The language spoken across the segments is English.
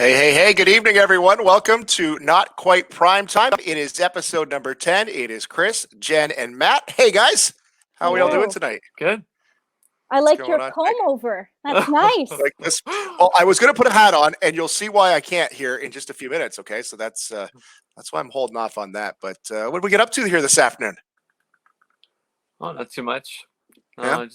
Hey, good evening, everyone. Welcome to Not Quite Prime Time. It is episode number 10. It is Chris, Jen, and Matt. Hey, guys. How are we all doing tonight? Good. I like your comb over. That's nice. Like this. Well, I was going to put a hat on, and you'll see why I can't here in just a few minutes, okay? So that's why I'm holding off on that. But what did we get up to here this afternoon? Oh, not too much. Yeah?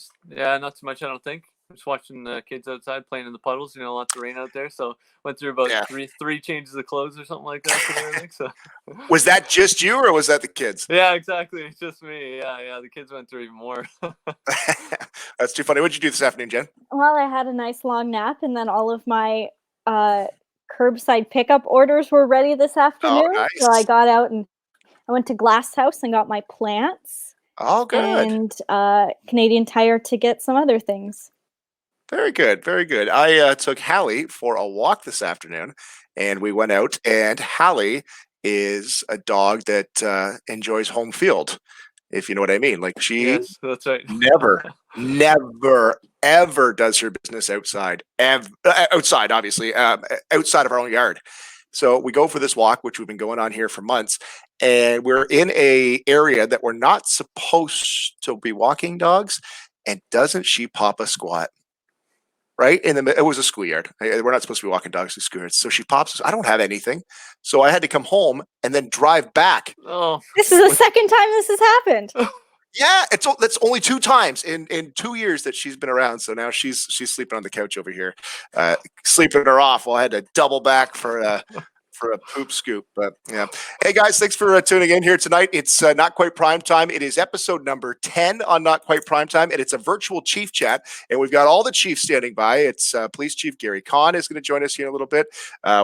Not too much, I don't think. Just watching the kids outside playing in the puddles. Lots of rain out there. So went through about three changes of clothes or something like that today, I think. So was that just you, or was that the kids? Yeah, exactly. It's just me. Yeah. The kids went through even more. That's too funny. What did you do this afternoon, Jen? Well, I had a nice long nap, and then all of my curbside pickup orders were ready this afternoon. Oh, nice. So I got out and I went to Glass House and got my plants. Oh, good. And Canadian Tire to get some other things. Very good, very good. I took Hallie for a walk this afternoon, and we went out, and Hallie is a dog that enjoys home field, if you know what I mean. Like Yes, that's right. never, ever does her business outside, outside, obviously, outside of our own yard. So we go for this walk, which we've been going on here for months, and we're in a area that we're not supposed to be walking dogs, and doesn't she pop a squat? Right in the, it was a schoolyard. We're not supposed to be walking dogs to schoolyards. So she pops. I don't have anything, so I had to come home and then drive back. Oh, this is the second time this has happened. Yeah, that's only 2 times in 2 years that she's been around. So now she's sleeping on the couch over here, sleeping her off. Well, I had to double back for a poop scoop. But yeah. Hey guys, thanks for tuning in here tonight. It's Not Quite Prime Time. It is episode number 10 on Not Quite Prime Time, and it's a virtual chief chat. And we've got all the chiefs standing by. It's Police Chief Gary Conn is going to join us here in a little bit.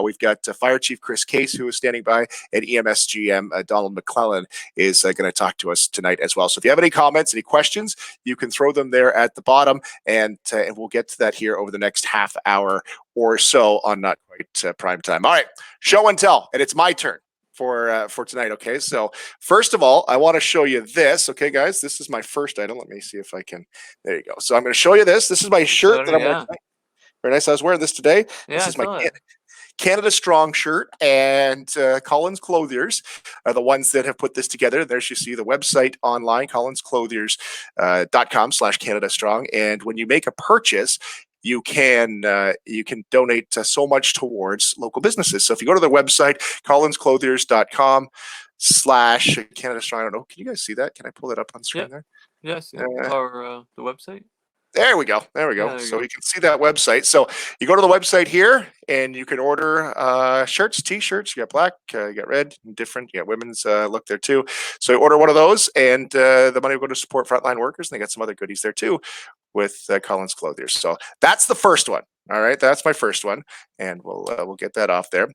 We've got Fire Chief Chris Case, who is standing by, and EMS GM Donald MacLellan is going to talk to us tonight as well. So if you have any comments, any questions, you can throw them there at the bottom, and we'll get to that here over the next half hour or so on Not Quite Prime Time. All right, show and tell, and it's my turn for tonight. Okay, so first of all, I want to show you this. Okay, guys, this is my first item. Let me see if I can. There you go. So I'm going to show you this. This is my shirt that I'm wearing tonight. Very nice. I was wearing this today. Yeah, this is my Canada Strong shirt, and Collins Clothiers are the ones that have put this together. There's, you see the website online, collinsclothiers.com/Canada Strong, and when you make a purchase, you can donate so much towards local businesses. So if you go to the website, collinsclothiers.com/Canada Strong, I don't know, can you guys see that? Can I pull it up on screen there? Yes, or the website. There we go. Yeah, So you can see that website. So you go to the website here, and you can order shirts, t-shirts. You got black, you got red, different. You got women's look there too. So you order one of those, and the money will go to support frontline workers. And they got some other goodies there too with Collins Clothiers. So that's the first one. All right, that's my first one, and we'll get that off there.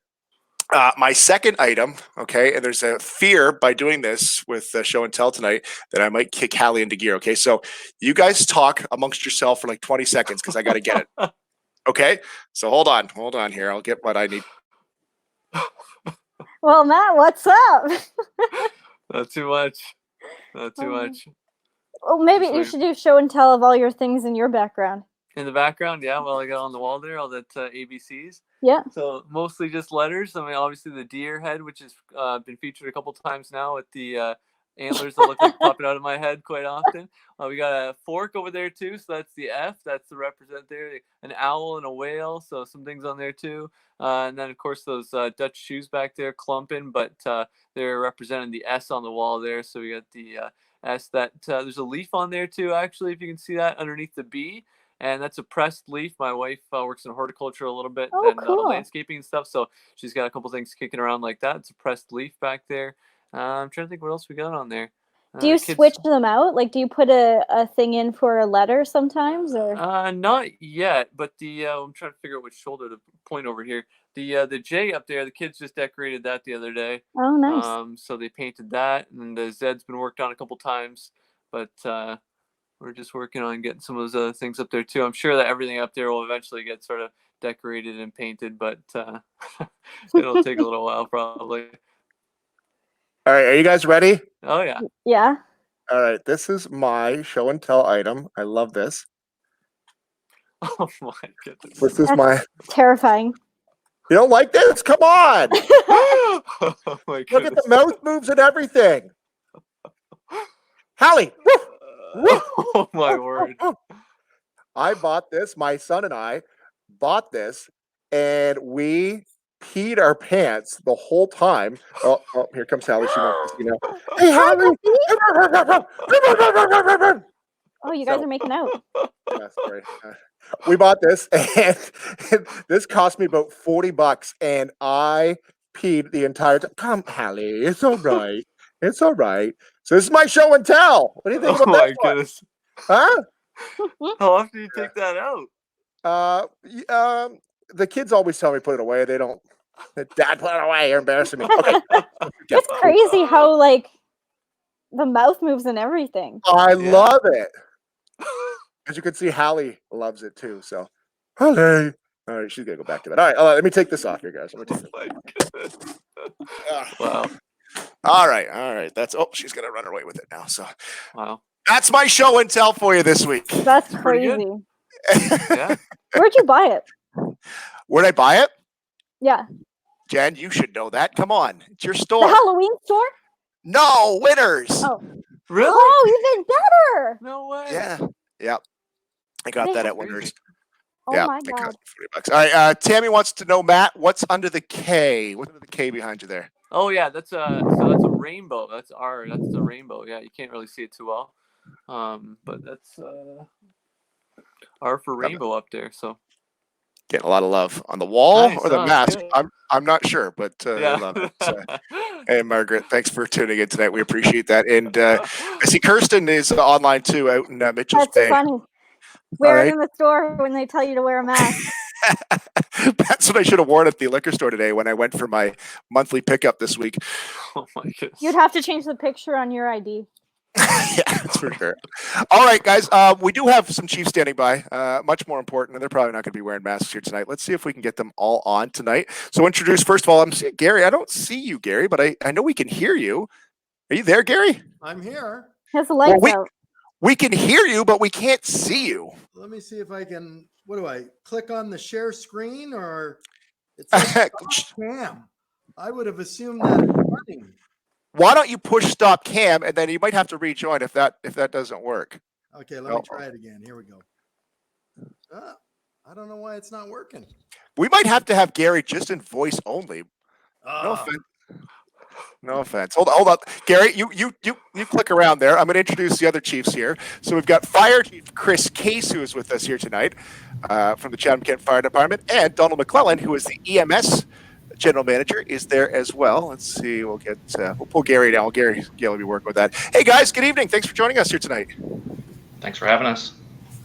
My second item, okay, and there's a fear by doing this with show and tell tonight that I might kick Hallie into gear. Okay, so you guys talk amongst yourself for like 20 seconds because I got to get it. Okay, so hold on here. I'll get what I need. Well, Matt, what's up? Not too much. Well, maybe you should do show and tell of all your things in your background. In the background, yeah. Well, I got on the wall there all that ABCs. Yeah. So mostly just letters. I mean, obviously the deer head, which has been featured a couple times now with the antlers that look like popping out of my head quite often. We got a fork over there too, so that's the F. That's the represent there. An owl and a whale, so some things on there too. And then of course those Dutch shoes back there clumping, but they're representing the S on the wall there. So we got the S. That there's a leaf on there too. Actually, if you can see that underneath the B. And that's a pressed leaf. My wife works in horticulture a little bit and cool. Landscaping and stuff. So she's got a couple things kicking around like that. It's a pressed leaf back there. I'm trying to think what else we got on there. Do you switch them out? Like, do you put a thing in for a letter sometimes? Or not yet, but I'm trying to figure out which shoulder to point over here. The J up there, the kids just decorated that the other day. Oh, nice. So they painted that, and the Z's been worked on a couple times, but we're just working on getting some of those other things up there too. I'm sure that everything up there will eventually get sort of decorated and painted, but it'll take a little while probably. All right, are you guys ready? Oh yeah. Yeah. All right, this is my show and tell item. I love this. Oh my goodness. This is my terrifying. You don't like this? Come on. Oh my Look at goodness. the mouth moves and everything. Hallie. Oh my word. I bought this. My son and I bought this, and we peed our pants the whole time. Oh, here comes Hallie. She wants to see now. Hey, Hallie. Oh, you guys are making out. Yeah, sorry. We bought this, and this cost me about $40, and I peed the entire time. Come, Hallie, it's all right. It's all right. So this is my show and tell. What do you think Oh about my this one? goodness. Huh? How often do you take that out? The kids always tell me put it away. They don't. Dad, put it away. You're embarrassing me. Okay. It's crazy how like the mouth moves and everything. I Yeah. love it. As you can see, Hallie loves it too. So, Hallie. All right, she's gonna go back to that. All right, let me take this off here, guys. Let me take this. Oh my goodness. Wow. All right. That's she's gonna run away with it now. So Wow. that's my show and tell for you this week. That's Pretty good. crazy. Yeah. Where'd you buy it? Where'd I buy it? Yeah. Jen, you should know that. Come on, it's your The store. Halloween store? No, Winners. Oh. Really? Oh, even better. No way. Yeah. I got They that have- at Winners. Oh yeah, my it god. cost me $40. All right, Tammy wants to know, Matt, what's under the K? What's under the K behind you there? Oh yeah, that's that's a rainbow. That's a rainbow. Yeah, you can't really see it too well. But that's R for rainbow up there. So Getting a lot of love on the wall Nice, or the huh? mask. Good. I'm not sure, but I yeah. love it. Hey, Margaret, thanks for tuning in tonight. We appreciate that. And I see Kirsten is online too, out in Mitchell's That's Bay. funny. Wear right. it in the store when they tell you to wear a mask. That's what I should have worn at the liquor store today when I went for my monthly pickup this week. Oh my goodness. You'd have to change the picture on your ID. Yeah, that's for sure. All right, guys. We do have some Chiefs standing by. Much more important, and they're probably not going to be wearing masks here tonight. Let's see if we can get them all on tonight. So introduce, first of all, I'm seeing Gary. I don't see you, Gary, but I know we can hear you. Are you there, Gary? I'm here. His lights we- out. We can hear you, but we can't see you. Let me see if I can. What do I click on the share screen or it says stop cam? I would have assumed that it's running. Why don't you push stop cam, and then you might have to rejoin if that doesn't work. Okay, let me try it again. Here we go. I don't know why it's not working. We might have to have Gary just in voice only. No Ah, offense. No offense. Hold on. Gary, you click around there. I'm going to introduce the other Chiefs here. So we've got Fire Chief Chris Case, who is with us here tonight from the Chatham-Kent Fire Department, and Donald MacLellan, who is the EMS General Manager, is there as well. Let's see. We'll pull Gary down. Gary will be working with that. Hey, guys. Good evening. Thanks for joining us here tonight. Thanks for having us.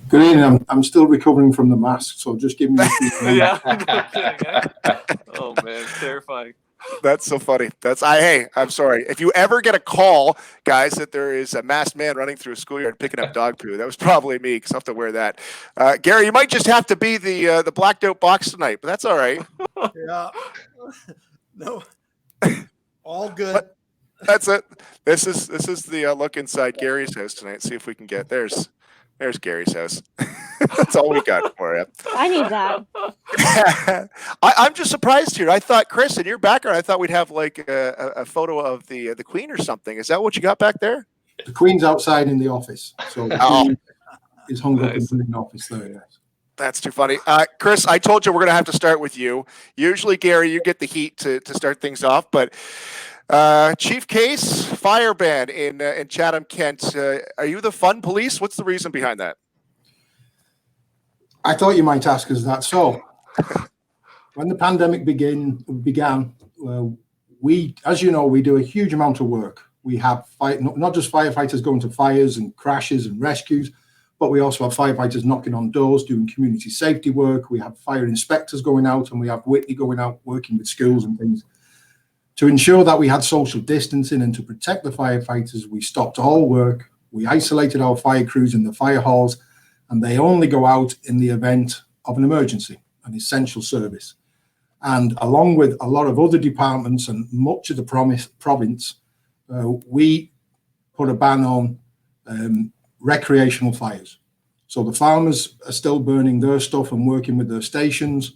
Good evening. I'm still recovering from the mask, so just give me a few minutes. Yeah. No kidding, eh? Oh man, terrifying. That's so funny. Hey, I'm sorry. If you ever get a call, guys, that there is a masked man running through a schoolyard picking up dog poo, that was probably me because I have to wear that. Gary, you might just have to be the blacked out box tonight, but that's all right. yeah. No. All good. But that's it. This is the look inside Gary's house tonight. See if we can get there's Gary's house. That's all we got for you. I need that. I'm just surprised here. I thought, Chris, in your background, I thought we'd have like a photo of the Queen or something. Is that what you got back there? The Queen's outside in the office, so the Queen is hung up in the office there. Yes. That's too funny. Chris, I told you we're going to have to start with you. Usually, Gary, you get the heat to start things off, but Chief Case, fire ban in Chatham-Kent. Are you the fun police? What's the reason behind that? I thought you might ask us that. So, when the pandemic began, we, as you know, we do a huge amount of work. We have not just firefighters going to fires and crashes and rescues, but we also have firefighters knocking on doors, doing community safety work. We have fire inspectors going out, and we have Whitney going out working with schools and things. To ensure that we had social distancing and to protect the firefighters, we stopped all work. We isolated our fire crews in the fire halls, and they only go out in the event of an emergency, an essential service. And along with a lot of other departments and much of the province, we put a ban on recreational fires. So the farmers are still burning their stuff and working with their stations,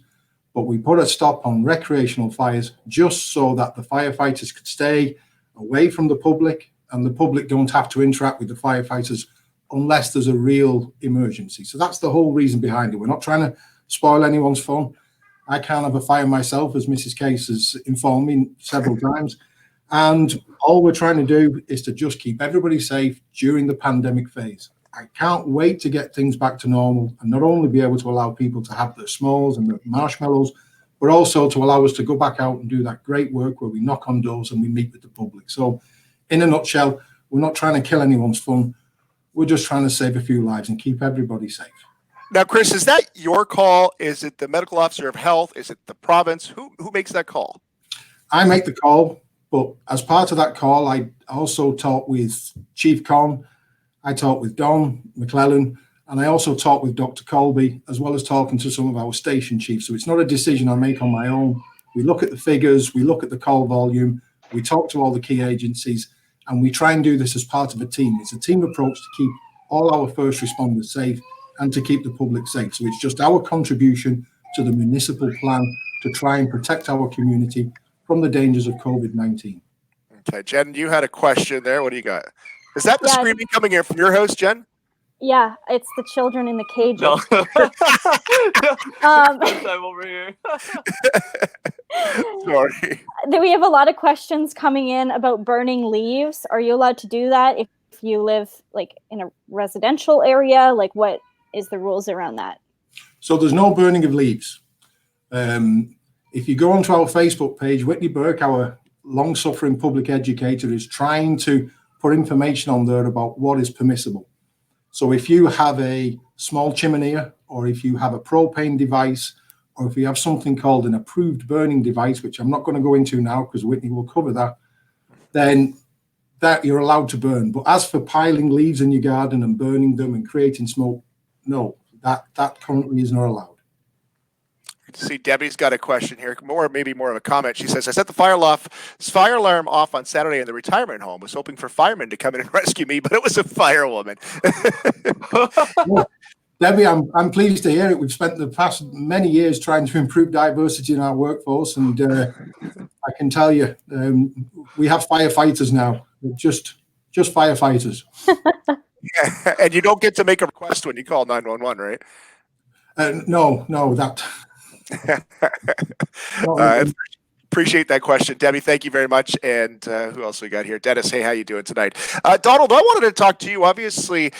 but we put a stop on recreational fires just so that the firefighters could stay away from the public, and the public don't have to interact with the firefighters unless there's a real emergency. So that's the whole reason behind it. We're not trying to spoil anyone's fun. I can't have a fire myself, as Mrs. Case has informed me several times. And all we're trying to do is to just keep everybody safe during the pandemic phase. I can't wait to get things back to normal and not only be able to allow people to have their s'mores and their marshmallows, but also to allow us to go back out and do that great work where we knock on doors and we meet with the public. So in a nutshell, we're not trying to kill anyone's fun. We're just trying to save a few lives and keep everybody safe. Now, Chris, is that your call? Is it the medical officer of health? Is it the province? Who makes that call? I make the call, but as part of that call, I also talk with Chief Conn, I talk with Don MacLellan, and I also talk with Dr. Colby, as well as talking to some of our station chiefs. So it's not a decision I make on my own. We look at the figures, we look at the call volume, we talk to all the key agencies, and we try and do this as part of a team. It's a team approach to keep all our first responders safe and to keep the public safe. So it's just our contribution to the municipal plan to try and protect our community from the dangers of COVID-19. Okay, Jen, you had a question there. What do you got? Is that the Yeah. screaming coming in from your house, Jen? Yeah, it's the children in the cages. No. Um, First time over here. Sorry. We have a lot of questions coming in about burning leaves. Are you allowed to do that if you live like in a residential area? Like, what is the rules around that? So there's no burning of leaves. If you go onto our Facebook page, Whitney Burke, our long-suffering public educator, is trying to put information on there about what is permissible. So if you have a small chimney, or if you have a propane device, or if you have something called an approved burning device, which I'm not going to go into now because Whitney will cover that, then that you're allowed to burn. But as for piling leaves in your garden and burning them and creating smoke, no, that currently is not allowed. See, Debbie's got a question here, maybe more of a comment. She says, I set the fire alarm off on Saturday in the retirement home. Was hoping for firemen to come in and rescue me, but it was a firewoman. Well, Debbie, I'm pleased to hear it. We've spent the past many years trying to improve diversity in our workforce, and I can tell you, we have firefighters now. Just firefighters. And you don't get to make a request when you call 911, right? No, that. Appreciate that question, Debbie. Thank you very much. And who else we got here? Dennis, hey, how you doing tonight? Donald, I wanted to talk to you. Obviously,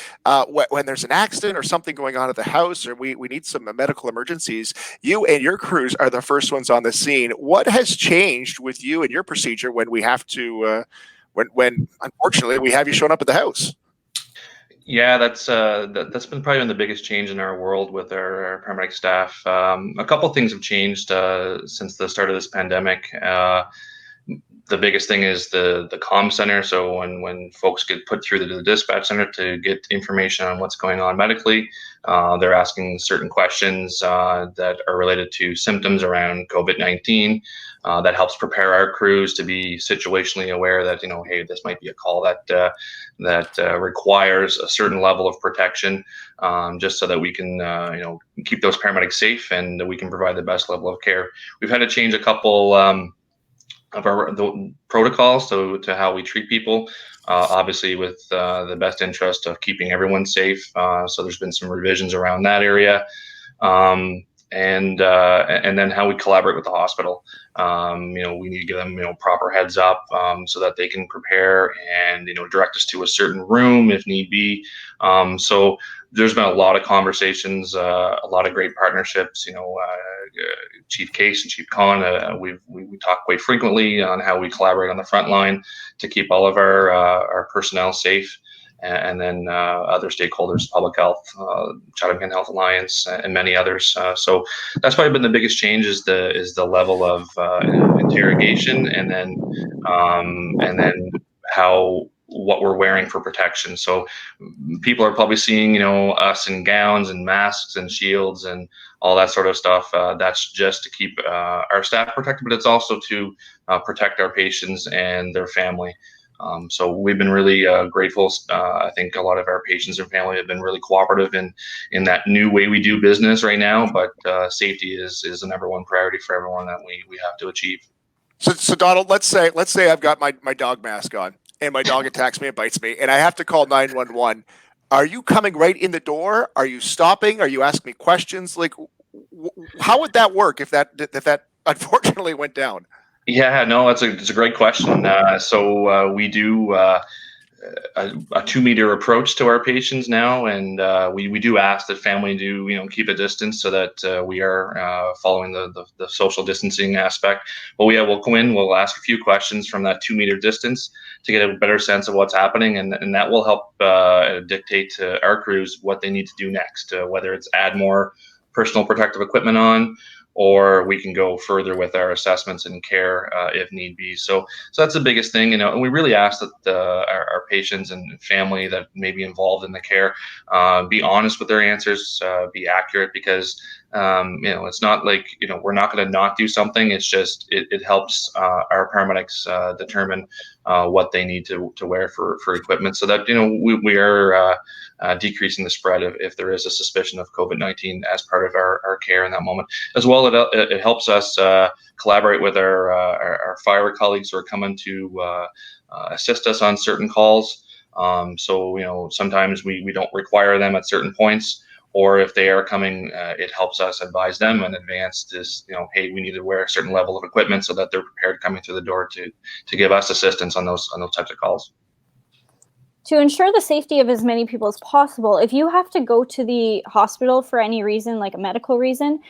when there's an accident or something going on at the house, or we need some medical emergencies, you and your crews are the first ones on the scene. What has changed with you and your procedure when we have to, when unfortunately we have you showing up at the house? Yeah, that's been probably the biggest change in our world with our paramedic staff. A couple things have changed since the start of this pandemic. The biggest thing is the comm center. So when folks get put through the dispatch center to get information on what's going on medically, they're asking certain questions that are related to symptoms around COVID-19. That helps prepare our crews to be situationally aware that, hey, this might be a call that requires a certain level of protection, just so that we can, keep those paramedics safe and we can provide the best level of care. We've had to change a couple of the protocols to how we treat people, obviously with the best interest of keeping everyone safe. So there's been some revisions around that area. And then how we collaborate with the hospital. We need to give them, proper heads up so that they can prepare and, direct us to a certain room if need be. So there's been a lot of conversations, a lot of great partnerships. Chief Case and Chief Conn, we talk quite frequently on how we collaborate on the front line to keep all of our personnel safe. And then other stakeholders, public health, Chatham Kent Health Alliance, and many others. So that's probably been the biggest change is the level of interrogation, and then what we're wearing for protection. So people are probably seeing us in gowns and masks and shields and all that sort of stuff. That's just to keep our staff protected, but it's also to protect our patients and their family. So we've been really grateful. I think a lot of our patients and family have been really cooperative in that new way we do business right now. But safety is the number one priority for everyone that we have to achieve. So Donald, let's say I've got my dog mask on and my dog attacks me and bites me, and I have to call 911. Are you coming right in the door? Are you stopping? Are you asking me questions? Like, how would that work if that unfortunately went down? Yeah, no, it's a great question. So we do a 2 meter approach to our patients now, and we do ask that family do keep a distance so that we are following the social distancing aspect. But we'll go in, we'll ask a few questions from that 2 meter distance to get a better sense of what's happening, and that will help dictate to our crews what they need to do next, whether it's add more personal protective equipment on, or we can go further with our assessments and care if need be. So that's the biggest thing, and we really ask that our patients and family that may be involved in the care be honest with their answers, be accurate, because it's not like we're not going to not do something. It's just it helps our paramedics determine what they need to wear for equipment, so that we are decreasing the spread if there is a suspicion of COVID-19 as part of our care in that moment. As well, it helps us collaborate with our fire colleagues who are coming to assist us on certain calls. So sometimes we don't require them at certain points, or if they are coming, it helps us advise them in advance. Hey, we need to wear a certain level of equipment so that they're prepared coming through the door to give us assistance on those types of calls. To ensure the safety of as many people as possible, if you have to go to the hospital for any reason, like a medical reason,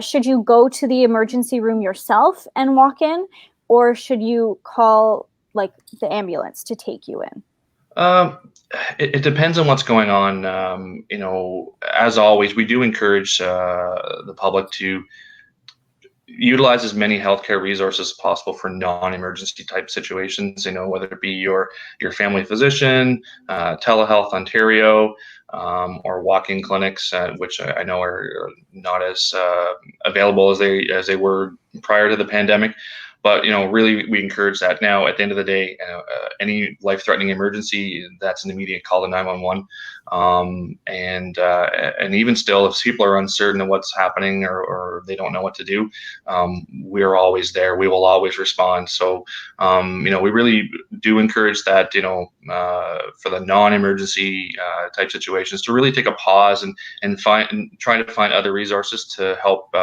should you go to the emergency room yourself and walk in, or should you call like the ambulance to take you in? It depends on what's going on. As always, we do encourage the public to utilize as many healthcare resources as possible for non-emergency type situations, whether it be your family physician, Telehealth Ontario, or walk-in clinics, which I know are not as available as they were prior to the pandemic. But really, we encourage that. Now, at the end of the day, any life-threatening emergency, that's an immediate call to 911. And even still, if people are uncertain of what's happening or they don't know what to do, we're always there. We will always respond. So, we really do encourage that. For the non-emergency type situations, to really take a pause and try to find other resources to help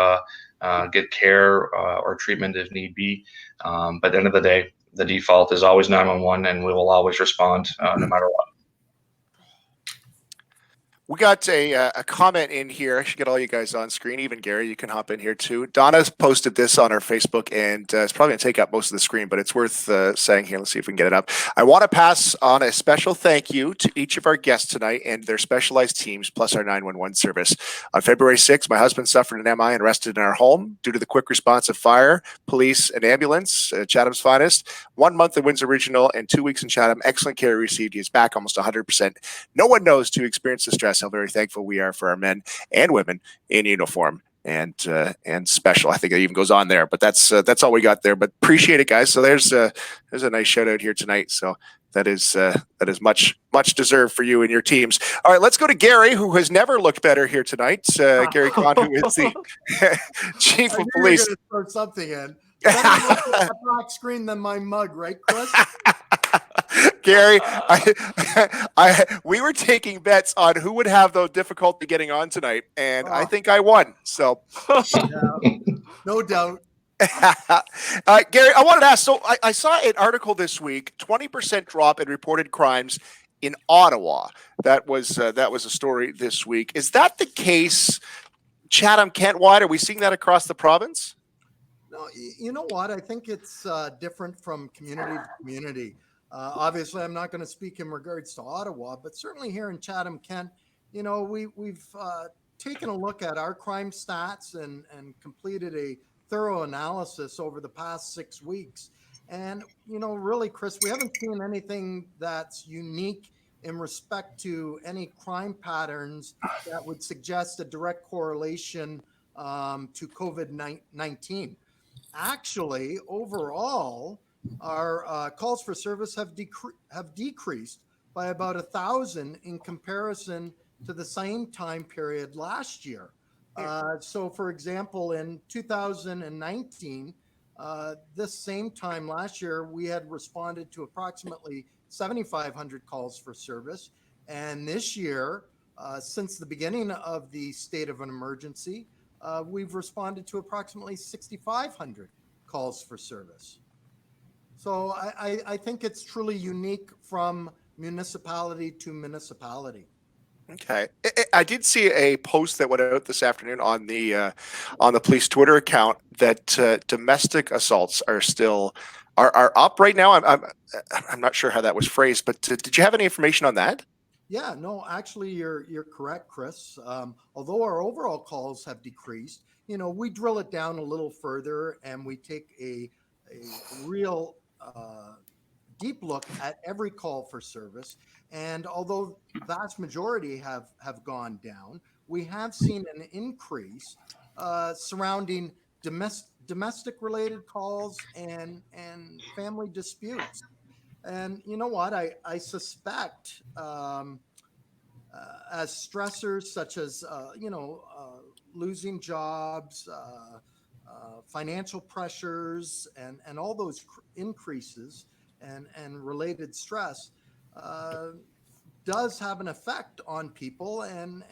get care or treatment if need be. But at the end of the day, the default is always 911, and we will always respond no matter what. We got a comment in here. I should get all you guys on screen. Even Gary, you can hop in here too. Donna's posted this on our Facebook, and it's probably going to take up most of the screen, but it's worth saying here. Let's see if we can get it up. I want to pass on a special thank you to each of our guests tonight and their specialized teams, plus our 911 service. On February 6th, my husband suffered an MI and rested in our home due to the quick response of fire, police, and ambulance. Chatham's finest. 1 month in Windsor Regional and 2 weeks in Chatham. Excellent care received. He is back almost 100%. No one knows to experience the stress how very thankful we are for our men and women in uniform and special. I think it even goes on there, but that's all we got there. But appreciate it, guys. So there's a nice shout out here tonight. So that is much deserved for you and your teams. All right, let's go to Gary, who has never looked better here tonight. Gary Conn, who is the chief of police. You're going to throw something in. Better black screen than my mug, right, Chris? Gary, we were taking bets on who would have the difficulty getting on tonight, and I think I won. So, no doubt. Gary, I wanted to ask. So, I saw an article this week: 20% drop in reported crimes in Ottawa. That was a story this week. Is that the case, Chatham, Kent-wide? Are we seeing that across the province? No, you know what? I think it's different from community to community. Obviously, I'm not going to speak in regards to Ottawa, but certainly here in Chatham, Kent, we've taken a look at our crime stats and completed a thorough analysis over the past 6 weeks. And, really, Chris, we haven't seen anything that's unique in respect to any crime patterns that would suggest a direct correlation to COVID-19. Actually, overall, our calls for service have decreased by about 1,000 in comparison to the same time period last year. So, for example, in 2019, this same time last year, we had responded to approximately 7,500 calls for service. And this year, since the beginning of the state of an emergency, we've responded to approximately 6,500 calls for service. So I think it's truly unique from municipality to municipality. Okay, I did see a post that went out this afternoon on the police Twitter account that domestic assaults are still are up right now. I'm not sure how that was phrased, but did you have any information on that? Yeah, no, actually, you're correct, Chris. Although our overall calls have decreased, we drill it down a little further and we take a real deep look at every call for service. And although vast majority have gone down, we have seen an increase surrounding domestic related calls and family disputes. And you know what? I suspect as stressors such as losing jobs, financial pressures, and all those increases and related stress does have an effect on people, and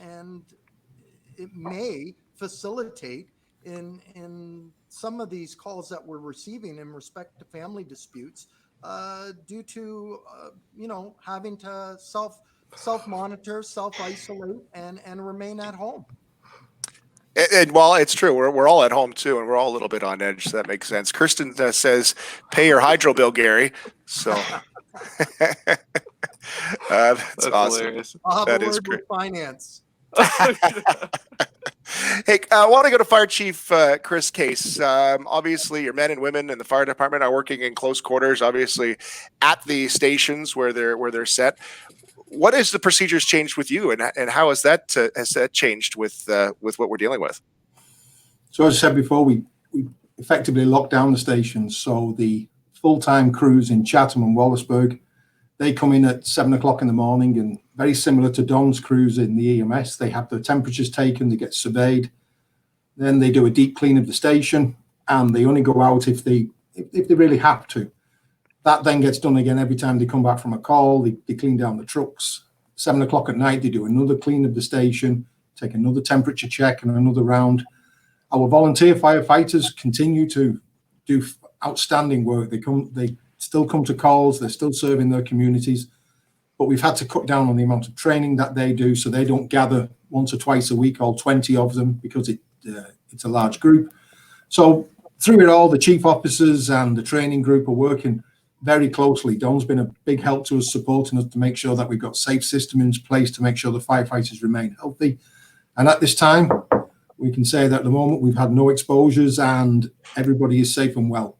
it may facilitate in some of these calls that we're receiving in respect to family disputes due to having to self monitor, self isolate, and remain at home. And while it's true, we're all at home too, and we're all a little bit on edge. So that makes sense. Kristen says, "Pay your hydro bill, Gary." So that's awesome. Hilarious. I'll have That a is word great. with finance. Hey, I want to go to Fire Chief Chris Case. Obviously, your men and women in the fire department are working in close quarters. Obviously, at the stations where they're set. What has the procedures changed with you, and how has that changed with what we're dealing with? So as I said before, we effectively locked down the stations. So the full-time crews in Chatham and Wallaceburg, they come in at 7 o'clock in the morning, and very similar to Don's crews in the EMS, they have their temperatures taken, they get surveyed, then they do a deep clean of the station, and they only go out if they really have to. That then gets done again every time they come back from a call. They clean down the trucks. 7 o'clock at night, they do another clean of the station, take another temperature check and another round. Our volunteer firefighters continue to do outstanding work. They still come to calls. They're still serving their communities. But we've had to cut down on the amount of training that they do, so they don't gather once or twice a week, all 20 of them, because it's a large group. So through it all, the chief officers and the training group are working very closely. Don's been a big help to us, supporting us to make sure that we've got safe systems in place to make sure the firefighters remain healthy. And at this time, we can say that at the moment we've had no exposures and everybody is safe and well.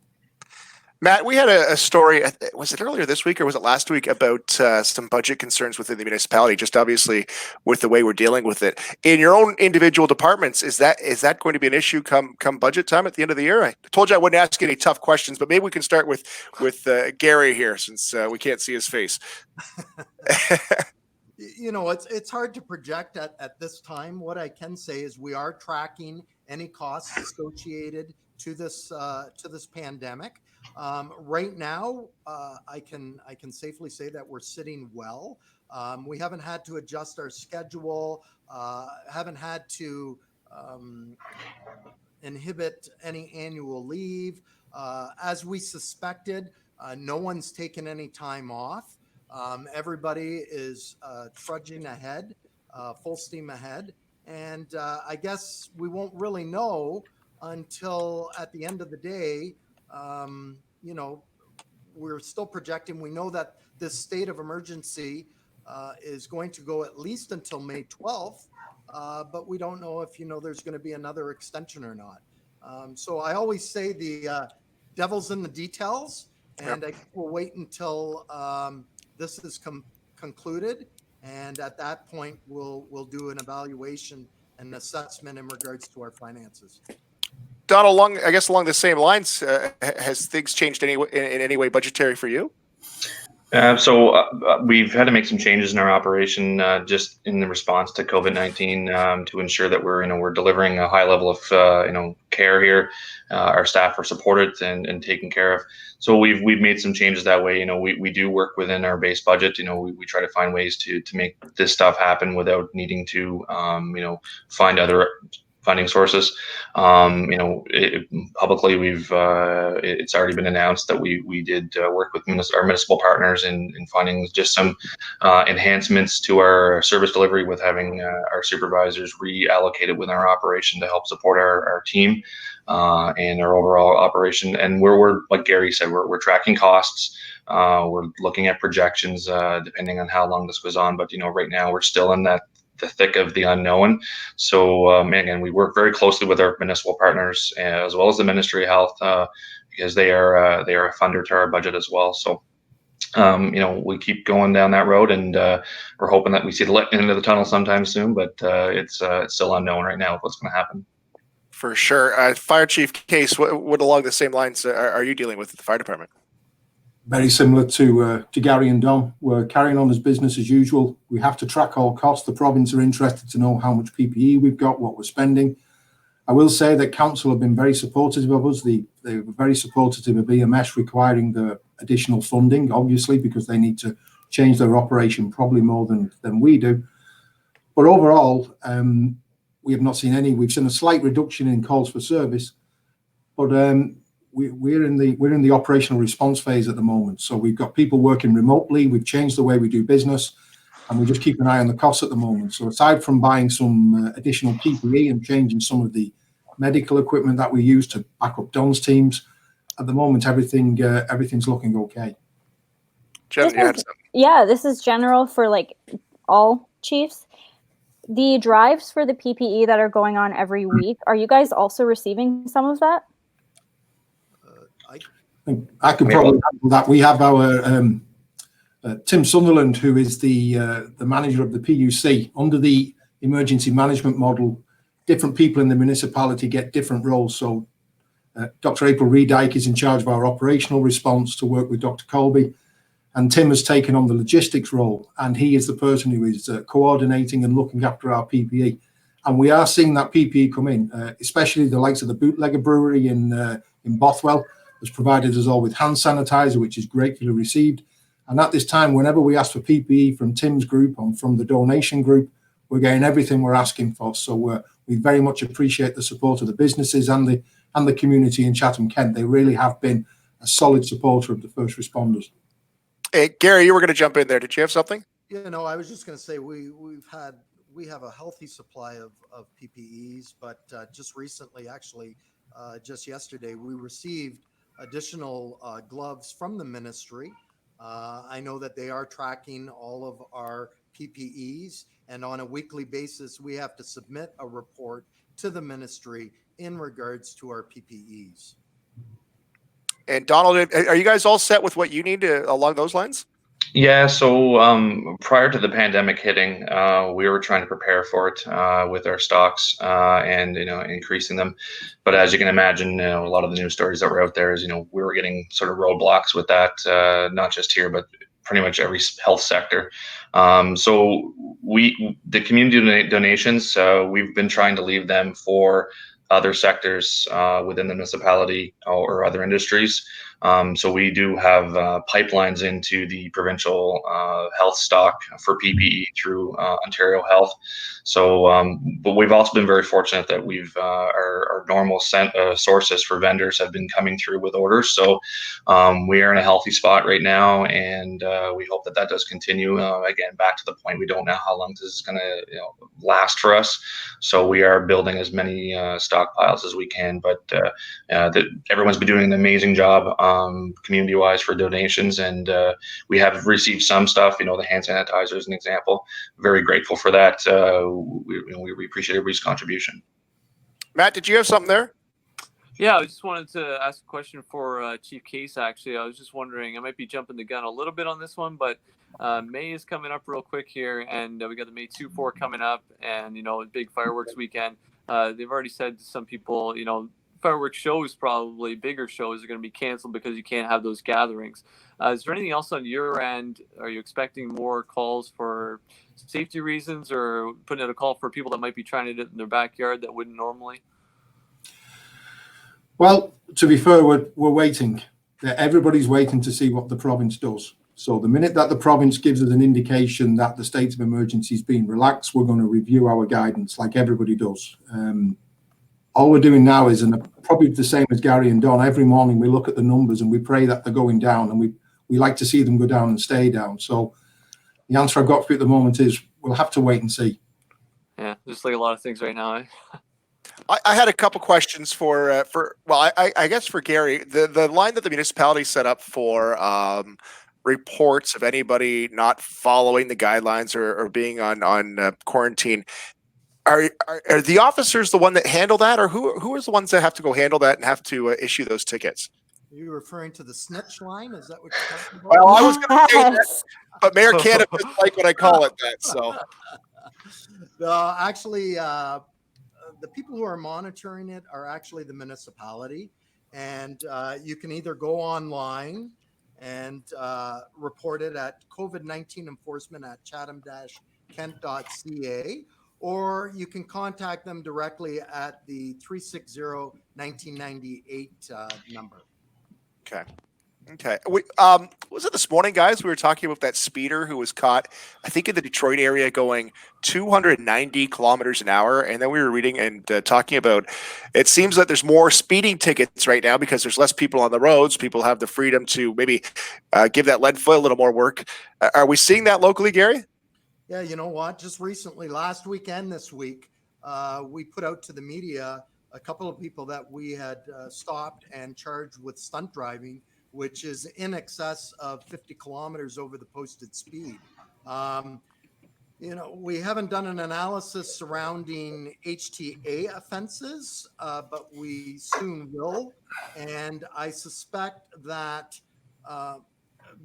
Matt, we had a story, was it earlier this week or was it last week, about some budget concerns within the municipality, just obviously with the way we're dealing with it. In your own individual departments, is that going to be an issue come budget time at the end of the year? I told you I wouldn't ask any tough questions, but maybe we can start with Gary here, since we can't see his face. It's hard to project at this time. What I can say is we are tracking any costs associated to this pandemic. Right now, I can safely say that we're sitting well. We haven't had to adjust our schedule, haven't had to inhibit any annual leave. As we suspected, no one's taken any time off. Everybody is trudging ahead, full steam ahead. And I guess we won't really know until at the end of the day. We're still projecting. We know that this state of emergency is going to go at least until May 12th, but we don't know if there's going to be another extension or not. So I always say the devil's in the details, and I think we'll wait until this is concluded, and at that point we'll do an evaluation and assessment in regards to our finances. Donald, along the same lines, has things changed in any way budgetary for you? We've had to make some changes in our operation just in the response to COVID-19 to ensure that we're delivering a high level of care here. Our staff are supported and taken care of. So we've made some changes that way. We do work within our base budget. We try to find ways to make this stuff happen without needing to find other funding sources. Publicly, it's already been announced that we did work with our municipal partners in finding just some enhancements to our service delivery, with having our supervisors reallocated within our operation to help support our team and our overall operation. And we're like Gary said, we're tracking costs. We're looking at projections depending on how long this goes on. But right now we're still in the thick of the unknown. So again, we work very closely with our municipal partners as well as the Ministry of Health because they are a funder to our budget as well. So we keep going down that road, and we're hoping that we see the light end of the tunnel sometime soon. But it's still unknown right now what's going to happen. For sure. Fire Chief Case, what along the same lines are you dealing with at the fire department? Very similar to Gary and Don. We're carrying on as business as usual. We have to track all costs. The province are interested to know how much PPE we've got, what we're spending. I will say that council have been very supportive of us. They were very supportive of EMS requiring the additional funding, obviously, because they need to change their operation probably more than we do. But overall, we have not seen any. We've seen a slight reduction in calls for service, but we're in the operational response phase at the moment. So we've got people working remotely. We've changed the way we do business, and we just keep an eye on the costs at the moment. So aside from buying some additional PPE and changing some of the medical equipment that we use to back up Don's teams, at the moment everything's looking okay. Jen, this is general for like all chiefs. The drives for the PPE that are going on every week, are you guys also receiving some of that? I could probably handle that. We have our Tim Sunderland, who is the manager of the PUC. Under the emergency management model, different people in the municipality get different roles. So Dr. April Redyke is in charge of our operational response to work with Dr. Colby. And Tim has taken on the logistics role, and he is the person who is coordinating and looking after our PPE. And we are seeing that PPE come in, especially the likes of the Bootlegger Brewery in Bothwell has provided us all with hand sanitizer, which is gratefully received. And at this time, whenever we ask for PPE from Tim's group and from the donation group, we're getting everything we're asking for. So we very much appreciate the support of the businesses and the community in Chatham-Kent. They really have been a solid supporter of the first responders. Hey, Gary, you were going to jump in there. Did you have something? I was just going to say we have a healthy supply of PPEs, but just recently, actually, just yesterday, we received additional gloves from the ministry. I know that they are tracking all of our PPEs, and on a weekly basis, we have to submit a report to the ministry in regards to our PPEs. And Donald, are you guys all set with what you need along those lines? Yeah, so prior to the pandemic hitting, we were trying to prepare for it with our stocks and increasing them. But as you can imagine, a lot of the news stories that were out there is we were getting sort of roadblocks with that, not just here, but pretty much every health sector. So the community donations, we've been trying to leave them for other sectors within the municipality or other industries. So we do have pipelines into the provincial health stock for PPE through Ontario Health. So, but we've also been very fortunate that our normal sources for vendors have been coming through with orders. So we are in a healthy spot right now, and we hope that does continue. Again, back to the point, we don't know how long this is going to last for us. So we are building as many stockpiles as we can, but everyone's been doing an amazing job community-wise for donations, and we have received some stuff. The hand sanitizer is an example. Very grateful for that. We appreciate everybody's contribution. Matt, did you have something there? Yeah, I just wanted to ask a question for Chief Case, actually. I was just wondering, I might be jumping the gun a little bit on this one, but May is coming up real quick here, and we got the May 2-4 coming up, and, big fireworks weekend. They've already said to some people, fireworks shows, probably bigger shows, are going to be canceled because you can't have those gatherings. Is there anything else on your end? Are you expecting more calls for safety reasons, or putting out a call for people that might be trying to do it in their backyard that wouldn't normally? Well, to be fair, we're waiting. Everybody's waiting to see what the province does. So the minute that the province gives us an indication that the state of emergency is being relaxed, we're going to review our guidance like everybody does. All we're doing now is, and probably the same as Gary and Don, every morning we look at the numbers and we pray that they're going down, and we like to see them go down and stay down. So the answer I've got for you at the moment is we'll have to wait and see. Yeah, just like a lot of things right now. I had a couple questions for I guess for Gary. The line that the municipality set up for reports of anybody not following the guidelines or being on quarantine. Are the officers the one that handle that, or who is the ones that have to go handle that and have to issue those tickets? Are you referring to the snitch line? Is that what you're talking about? Well, I was going to say that, Yes. but Mayor Canada doesn't like when I call it that. So Actually, the people who are monitoring it are actually the municipality, and you can either go online and report it at COVID-19 enforcement at chatham-kent.ca, or you can contact them directly at the 360-1998 number. Okay. Was it this morning, guys? We were talking about that speeder who was caught, I think, in the Detroit area going 290 kilometers an hour. And then we were reading and talking about, it seems that there's more speeding tickets right now because there's less people on the roads. People have the freedom to maybe give that lead foot a little more work. Are we seeing that locally, Gary? Yeah, you know what? Just recently, last weekend, this week, we put out to the media a couple of people that we had stopped and charged with stunt driving, which is in excess of 50 kilometers over the posted speed. We haven't done an analysis surrounding HTA offenses, but we soon will. And I suspect that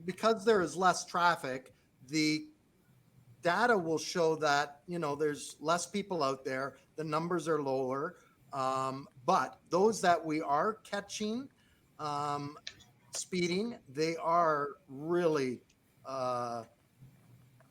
because there is less traffic, the data will show that, there's less people out there, the numbers are lower, but those that we are catching speeding, they are really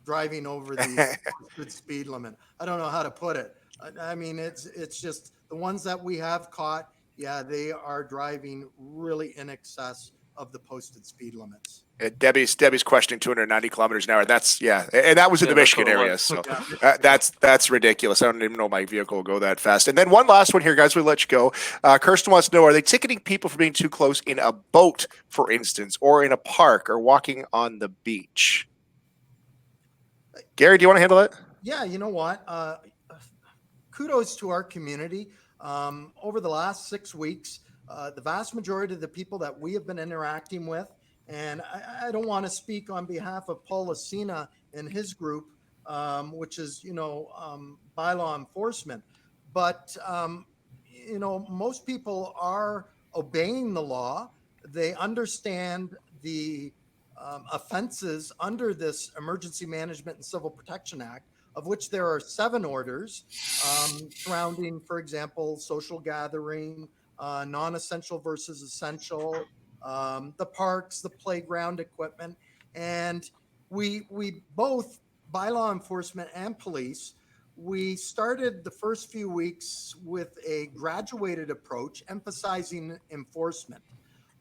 driving over the good speed limit. I don't know how to put it. I mean, it's just the ones that we have caught, yeah, they are driving really in excess of the posted speed limits. Debbie's questioning 290 kilometers an hour. And that was in the Michigan area. So that's ridiculous. I don't even know my vehicle will go that fast. And then one last one here, guys. We'll let you go. Kirsten wants to know: are they ticketing people for being too close in a boat, for instance, or in a park, or walking on the beach? Gary, do you want to handle it? Yeah, you know what? Kudos to our community. Over the last 6 weeks, the vast majority of the people that we have been interacting with, and I don't want to speak on behalf of Paul Lucina and his group, which is, bylaw enforcement, but, most people are obeying the law. They understand the offenses under this Emergency Management and Civil Protection Act, of which there are 7 orders surrounding, for example, social gathering, non-essential versus essential, the parks, the playground equipment. And we both, by law enforcement and police, we started the first few weeks with a graduated approach emphasizing enforcement.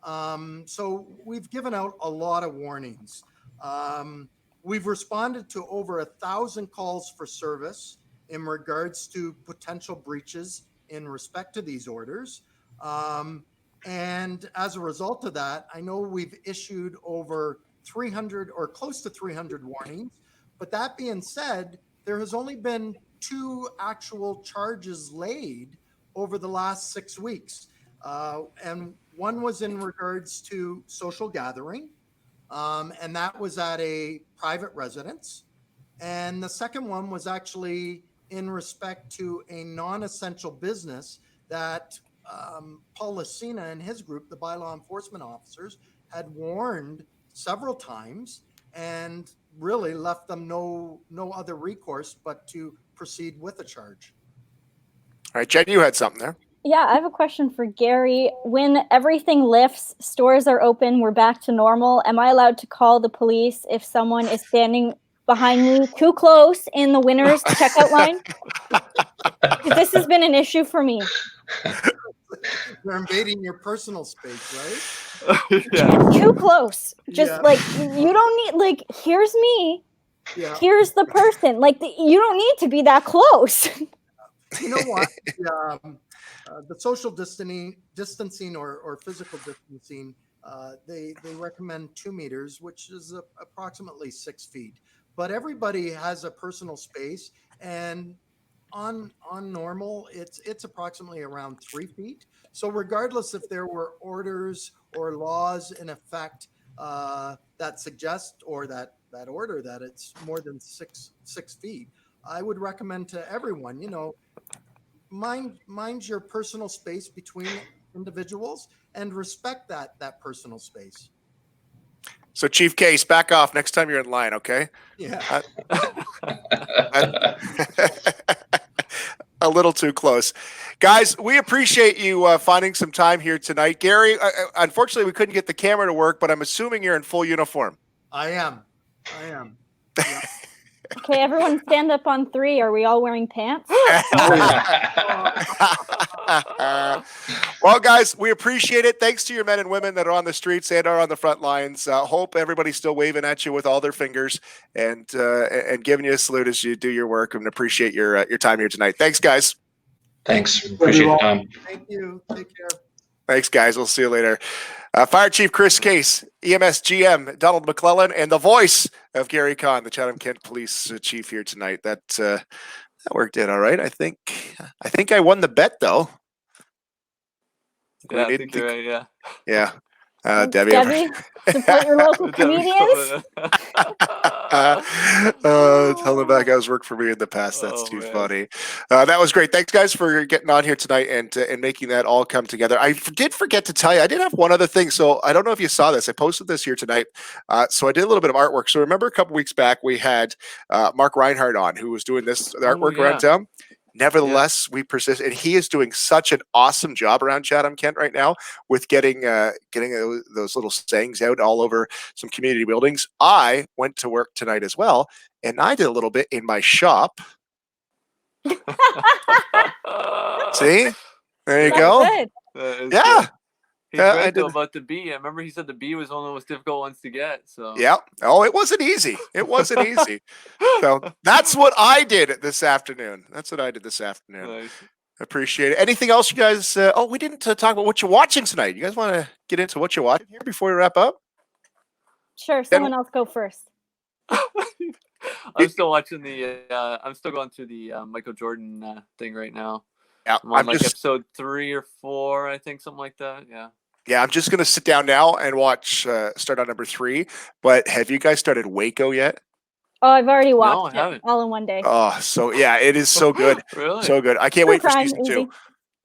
So we've given out a lot of warnings. We've responded to over 1,000 calls for service in regards to potential breaches in respect to these orders. And as a result of that, I know we've issued over 300 or close to 300 warnings. But that being said, there has only been 2 actual charges laid over the last 6 weeks. And one was in regards to social gathering, and that was at a private residence. And the second one was actually in respect to a non-essential business that Paul Lucina and his group, the bylaw enforcement officers, had warned several times and really left them no other recourse but to proceed with a charge. All right, Jen, you had something there. Yeah, I have a question for Gary. When everything lifts, stores are open, we're back to normal. Am I allowed to call the police if someone is standing behind me too close in the winner's checkout line? 'Cause this has been an issue for me. They're invading your personal space, right? Yeah. Too close. Just Yeah. like you don't need like here's me. Yeah. Here's the person. Like you don't need to be that close. You know what? The social distancing or physical distancing, they recommend 2 meters, which is approximately 6 feet. But everybody has a personal space, and on normal, it's approximately around 3 feet. So regardless if there were orders or laws in effect that suggest or that order that it's more than 6 feet, I would recommend to everyone, mind your personal space between individuals and respect that personal space. So Chief Case, back off next time you're in line, okay? Yeah. A little too close. Guys, we appreciate you finding some time here tonight. Gary, unfortunately, we couldn't get the camera to work, but I'm assuming you're in full uniform. I am. Yeah. Okay, everyone stand up on 3. Are we all wearing pants? Well, guys, we appreciate it. Thanks to your men and women that are on the streets and are on the front lines. Hope everybody's still waving at you with all their fingers and giving you a salute as you do your work, and appreciate your time here tonight. Thanks, guys. Thanks. Appreciate it. Thank you. Take care. Thanks, guys. We'll see you later. Fire Chief Chris Case, EMS GM Donald MacLellan, and the voice of Gary Conn, the Chatham-Kent Police Chief here tonight. That worked out all right. I think I won the bet, though. Yeah, I think you're right. Yeah. Yeah. Debbie, support your local comedians. tell them that guy's worked for me in the past. That's too funny. That was great. Thanks, guys, for getting on here tonight and making that all come together. I did forget to tell you, I did have one other thing. So I don't know if you saw this. I posted this here tonight. So I did a little bit of artwork. So remember a couple weeks back, we had Mark Reinhardt on, who was doing this artwork around town. Nevertheless, we persist, and he is doing such an awesome job around Chatham-Kent right now with getting those little sayings out all over some community buildings. I went to work tonight as well, and I did a little bit in my shop. See, there you go. Yeah. Good. He's right though about the bee. I remember he said the bee was one of the most difficult ones to get. So yeah. Oh, it wasn't easy. It wasn't easy. So that's what I did this afternoon. Nice. Appreciate it. Anything else, you guys? We didn't talk about what you're watching tonight. You guys want to get into what you're watching here before we wrap up? Sure. Someone else go first. I'm still watching I'm still going through the Michael Jordan thing right now. Yeah, I'm on episode 3 or 4, I think, something like that. Yeah. Yeah, I'm just gonna sit down now and watch. Start on number 3. But have you guys started Waco yet? Oh, I've already watched No, I haven't. all in one day. Oh, so yeah, it is so good. Really? So good. I can't wait for season 2.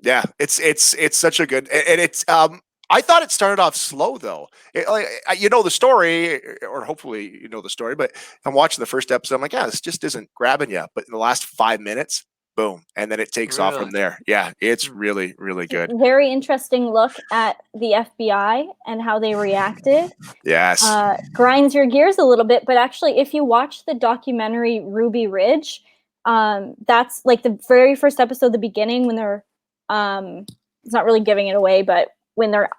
Yeah, it's such a good, and it's I thought it started off slow though. You know the story, or hopefully you know the story, but I'm watching the first episode. I'm like, yeah, this just isn't grabbing you. But in the last 5 minutes, boom, and then it takes off from there. Yeah, it's really, really good. Very interesting look at the FBI and how they reacted. Yes. Grinds your gears a little bit, but actually, if you watch the documentary Ruby Ridge, that's like the very first episode, the beginning, when they're it's not really giving it away, but when they're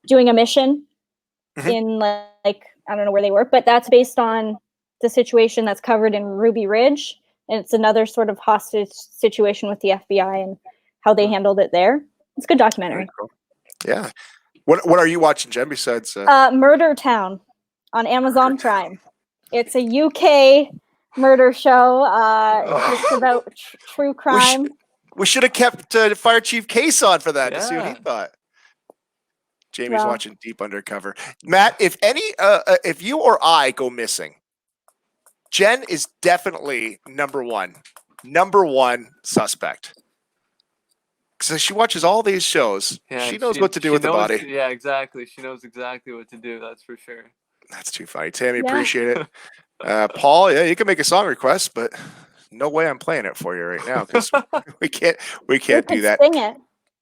doing a mission in like I don't know where they were, but that's based on the situation that's covered in Ruby Ridge. And it's another sort of hostage situation with the FBI and how they handled it there. It's a good documentary. Cool. Yeah. What are you watching, Jen, besides Murder Town on Amazon Prime. It's a UK murder show. It's about true crime. We should have kept Fire Chief Case on for that to see what he thought. Jamie's watching Deep Undercover. Matt, if you or I go missing, Jen is definitely number one suspect. Because she watches all these shows. Yeah, she knows what to do with the body. Yeah, exactly. She knows exactly what to do. That's for sure. That's too funny. Tammy, appreciate it. Paul, yeah, you can make a song request, but no way I'm playing it for you right now because we can't do that. Sing it.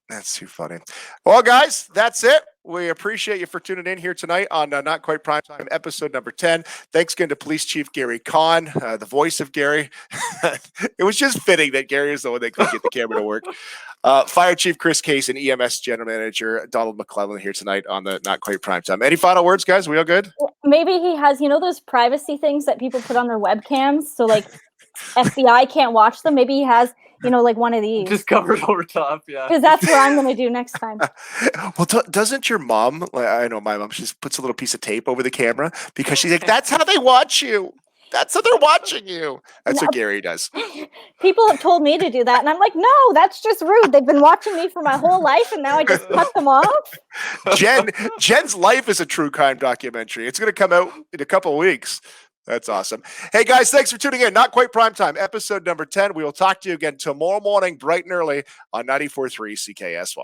That's too funny. Well, guys, that's it. We appreciate you for tuning in here tonight on Not Quite Prime Time, episode number 10. Thanks again to Police Chief Gary Conn, the voice of Gary. It was just fitting that Gary is the one that could get the camera to work. Fire Chief Chris Case and EMS General Manager Donald MacLellan here tonight on the Not Quite Prime Time. Any final words, guys? We all good? Maybe he has, those privacy things that people put on their webcams, so like FBI can't watch them. Maybe he has, like one of these. Just covered over top, yeah. Because that's what I'm going to do next time. Well, doesn't your mom, I know my mom, she just puts a little piece of tape over the camera because she's like, that's how they watch you. That's how they're watching you. That's what Gary does. People have told me to do that, and I'm like, no, that's just rude. They've been watching me for my whole life, and now I just cut them off. Jen's life is a true crime documentary. It's going to come out in a couple of weeks. That's awesome. Hey, guys, thanks for tuning in. Not Quite Prime Time, episode number 10. We will talk to you again tomorrow morning, bright and early on 94.3 CKSY.